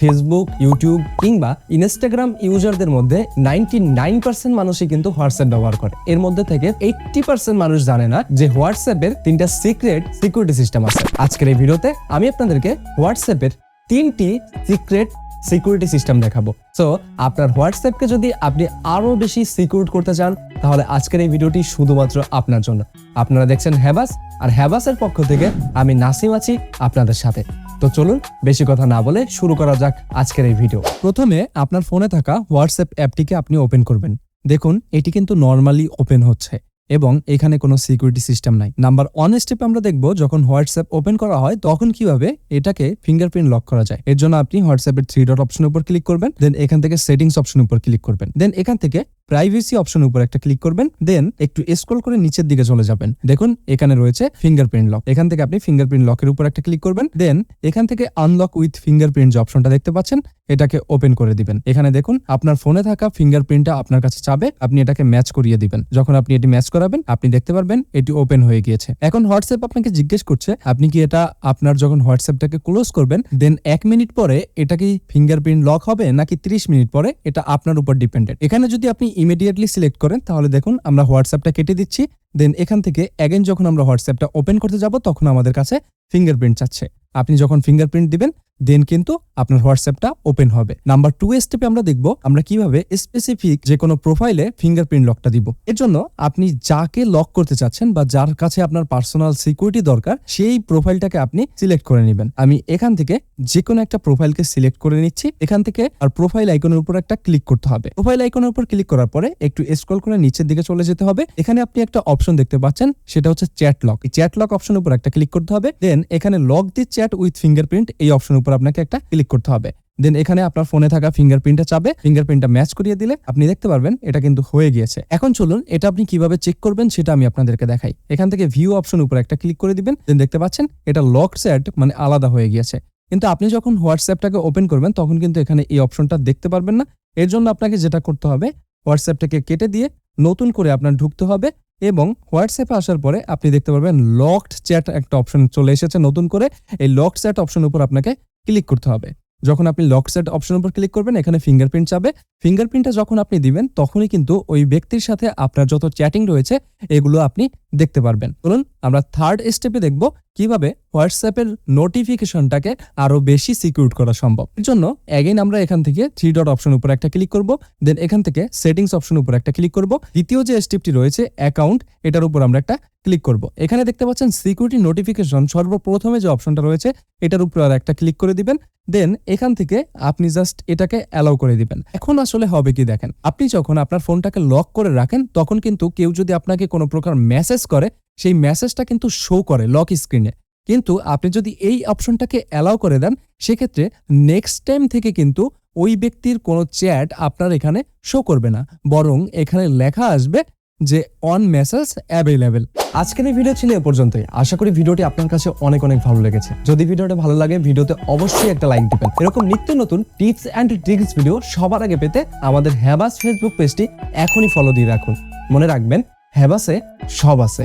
Facebook, YouTube কিংবা Instagram ইউজারদের মধ্যে 99% মানুষই কিন্তু হোয়াটসঅ্যাপ ব্যবহার করে। এর মধ্যে থেকে 80% মানুষ জানে না যে হোয়াটসঅ্যাপের 3টা সিকিউরিটি সিস্টেম আছে। আজকের এই ভিডিওতে আমি আপনাদেরকে হোয়াটসঅ্যাপের 3টি সিকিউরিটি সিস্টেম দেখাবো। সো আপনার হোয়াটসঅ্যাপকে যদি আপনি আরো বেশি সিকিউর করতে চান তাহলে আজকের এই ভিডিওটি শুধুমাত্র আপনার জন্য। আপনারা দেখছেন হ্যাভাস, আর হ্যাভাসের পক্ষ থেকে আমি নাসিম আছি আপনাদের সাথে। তো চলুন বেশি কথা না বলে শুরু করা যাক আজকের এই ভিডিও। প্রথমে আপনার ফোনে থাকা হোয়াটসঅ্যাপ অ্যাপটিকে আপনি ওপেন করবেন। দেখুন এটি কিন্তু নর্মালি ওপেন হচ্ছে এবং এখানে কোনো সিকিউরিটি সিস্টেম নাই। নাম্বার 1 স্টেপে আমরা দেখব যখন হোয়াটসঅ্যাপ ওপেন করা হয় তখন কিভাবে এটাকে ফিঙ্গারপ্রিন্ট লক করা যায়। এর জন্য আপনি হোয়াটসঅ্যাপের 3 ডট অপশনের উপর ক্লিক করবেন, দেন এখান থেকে সেটিংস অপশনের উপর ক্লিক করবেন, দেন এখান থেকে প্রাইভেসি অপশনের উপর একটা ক্লিক করবেন, দেন একটু স্ক্রল করে নিচের দিকে চলে যাবেন। দেখুন এখানে রয়েছে ফিঙ্গারপ্রিন্ট লক। এখান থেকে আপনি ফিঙ্গারপ্রিন্ট লকের উপর একটা ক্লিক করবেন, দেন এখান থেকে আনলক উইথ ফিঙ্গারপ্রিন্ট যে অপশনটা দেখতে পাচ্ছেন এটাকে ওপেন করে দিবেন। এখানে দেখুন আপনার ফোনে থাকা ফিঙ্গারপ্রিন্টটা আপনার কাছে চাবে, আপনি এটাকে ম্যাচ করিয়ে দিবেন। যখন আপনি এটি ম্যাচ করাবেন আপনি দেখতে পারবেন এটি ওপেন হয়ে গিয়েছে। এখন হোয়াটসঅ্যাপ আপনাকে জিজ্ঞেস করছে আপনি কি এটা আপনার যখন হোয়াটসঅ্যাপটাকে ক্লোজ করবেন দেন 1 মিনিট পরে এটা কি ফিঙ্গারপ্রিন্ট লক হবে নাকি 30 মিনিট পরে, এটা আপনার উপর ডিপেন্ডেন্ট। এখানে যদি আপনি ইমিডিয়েটলি সিলেক্ট করেন তাহলে দেখুন আমরা হোয়াটসঅ্যাপটা কেটে দিচ্ছি, দেন এখান থেকে অ্যাগেন যখন আমরা হোয়াটসঅ্যাপটা ওপেন করতে যাব তখন আমাদের কাছে ফিঙ্গারপ্রিন্ট চাচ্ছে। আপনি যখন ফিঙ্গারপ্রিন্ট দিবেন দেন কিন্তু আপনার হোয়াটসঅ্যাপটা ওপেন হবে। নাম্বার 2 স্টেপে আমরা দেখব আমরা কিভাবে স্পেসিফিক যে কোনো প্রোফাইলে ফিঙ্গারপ্রিন্ট লকটা দিব। এর জন্য আপনি যাকে লক করতে চাচ্ছেন বা যার কাছে আপনার পার্সোনাল সিকিউরিটি দরকার সেই প্রোফাইলটাকে আপনি সিলেক্ট করে নেবেন। আমি এখান থেকে যে কোনো একটা প্রোফাইলকে সিলেক্ট করে নিচ্ছি। এখান থেকে আর প্রোফাইল আইকনের উপর একটা ক্লিক করতে হবে। প্রোফাইল আইকনের উপর ক্লিক করার পরে একটু স্ক্রল করে নিচের দিকে চলে যেতে হবে। এখানে আপনি একটা অপশন দেখতে পাচ্ছেন সেটা হচ্ছে চ্যাট লক। এই চ্যাট লক অপশনের উপর একটা ক্লিক করতে হবে, দেন এখানে lock the chat with fingerprint এই অপশনের উপর আপনাকে একটা ক্লিক করতে হবে। দেন এখানে আপনার ফোনে থাকা ফিঙ্গারপ্রিন্টটা চাবে, ফিঙ্গারপ্রিন্টটা ম্যাচ করিয়ে দিলে আপনি দেখতে পারবেন এটা কিন্তু হয়ে গিয়েছে। এখন চলুন এটা আপনি কিভাবে চেক করবেন সেটা আমি আপনাদেরকে দেখাই। এখান থেকে ভিউ অপশন উপর একটা ক্লিক করে দিবেন, দেন দেখতে পাচ্ছেন এটা লক চ্যাট মানে আলাদা হয়ে গিয়েছে। কিন্তু আপনি যখন হোয়াটসঅ্যাপটাকে ওপেন করবেন তখন কিন্তু এখানে এই অপশনটা দেখতে পারবেন না। এর জন্য আপনাকে যেটা করতে হবে হোয়াটসঅ্যাপটাকে কেটে দিয়ে নতুন করে আপনার ঢুকতে হবে এবং হোয়াটসঅ্যাপে আসার পরে আপনি দেখতে পারবেন লকড চ্যাট একটা অপশন চলে এসেছে নতুন করে। এই লকড চ্যাট অপশন উপর আপনাকে ক্লিক করতে হবে। যখন আপনি লক চ্যাট অপশন উপর ক্লিক করবেন এখানে ফিঙ্গারপ্রিন্ট চাবে। ফিঙ্গারপ্রিন্টটা যখন আপনি দিবেন তখনই কিন্তু ওই ব্যক্তির সাথে আপনার যত চ্যাটিং রয়েছে এগুলো আপনি দেখতে পারবেন। চলুন আমরা 3rd স্টেপে দেখব কিভাবে হোয়াটসঅ্যাপের নোটিফিকেশনটাকে আরো বেশি সিকিউর করা সম্ভব। এর জন্য অ্যাগেইন আমরা এখান থেকে 3 ডট অপশন উপর একটা ক্লিক করব, দেন এখান থেকে সেটিংস অপশন উপর একটা ক্লিক করব। দ্বিতীয় যে স্টেপটি রয়েছে অ্যাকাউন্ট, এটার উপর আমরা একটা ক্লিক করব। এখানে দেখতে পাচ্ছেন সিকিউরিটি নোটিফিকেশন সর্বপ্রথমে যে অপশনটা রয়েছে এটার উপর আর একটা ক্লিক করে দিবেন, দেন এখান থেকে আপনি জাস্ট এটাকে অ্যালাউ করে দিবেন। এখন আসলে হবে কি দেখেন, আপনি যখন আপনার ফোনটাকে লক করে রাখেন তখন কিন্তু কেউ যদি আপনাকে কোনো প্রকার মেসেজ করে সেই মেসেজটা কিন্তু শো করে লক স্ক্রিনে। কিন্তু আপনি যদি এই অপশনটাকে অ্যালাউ করে দেন সেক্ষেত্রে নেক্সট টাইম থেকে কিন্তু ওই ব্যক্তির কোনো চ্যাট আপনার এখানে শো করবে না, বরং এখানে লেখা আসবে যে অন মেসেজ অ্যাভেলেবেল। আজকের এই ভিডিও ছিল এ পর্যন্তই। আশা করি ভিডিওটি আপনার কাছে অনেক ভালো লেগেছে। যদি ভিডিওটা ভালো লাগে ভিডিওতে অবশ্যই একটা লাইক দিবেন। এরকম নিত্য নতুন টিপস অ্যান্ড ট্রিক্স ভিডিও সবার আগে পেতে আমাদের হ্যাভাস ফেসবুক পেজটি এখনই ফলো দিয়ে রাখুন। মনে রাখবেন হ্যাভাসে সব আছে।